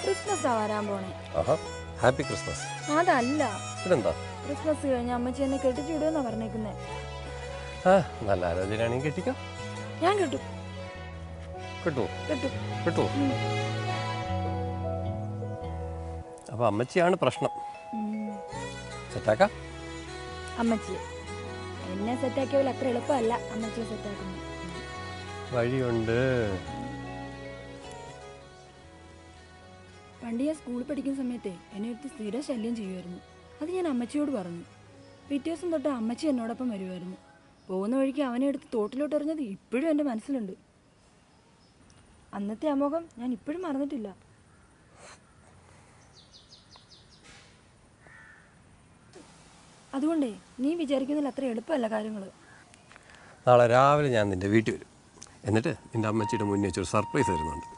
ക്രിസ്മസാ വരാൻ പോണേ. Happy Christmas. അതല്ല, ഇതെന്താ ക്രിസ്മസ് കഴിഞ്ഞ അമ്മച്ചി എന്നെ കെട്ടിച്ചു വിടുമെന്നാ പറഞ്ഞേക്കുന്നേ. നല്ല ആലോചനയാണെങ്കിൽ കെട്ടിക്കോ. ഞാൻ കിട്ടും. കിട്ടുമോ? അപ്പൊ അമ്മച്ചിയാണ് പ്രശ്നം. സെറ്റാക്കാം. അമ്മച്ചിയെ എന്നെ സെറ്റാക്കിയ പോലെ അത്ര എളുപ്പമല്ല അമ്മച്ചിയെ സെറ്റാക്കുന്നത്. വഴിയുണ്ട്. പണ്ട് ഞാൻ സ്കൂളിൽ പഠിക്കുന്ന സമയത്തെ എന്നെ എടുത്ത് സ്ഥിരം ശല്യം ചെയ്യുമായിരുന്നു. അത് ഞാൻ അമ്മച്ചിയോട് പറഞ്ഞു. പിറ്റേ ദിവസം തൊട്ട് അമ്മച്ചി എന്നോടൊപ്പം വരുമായിരുന്നു. പോകുന്ന വഴിക്ക് അവനെ എടുത്ത് തോട്ടിലോട്ട് എറിഞ്ഞത് ഇപ്പോഴും എൻ്റെ മനസ്സിലുണ്ട്. അന്നത്തെ അമോഘം ഞാൻ ഇപ്പോഴും മറന്നിട്ടില്ല. അതുകൊണ്ടേ നീ വിചാരിക്കുന്നതിൽ അത്ര എളുപ്പമല്ല കാര്യങ്ങൾ. നാളെ രാവിലെ ഞാൻ നിൻ്റെ വീട്ടിൽ വരും. എന്നിട്ട് നിൻ്റെ അമ്മച്ചിയുടെ മുന്നിൽ വെച്ചൊരു സർപ്രൈസ് തരുന്നുണ്ട്.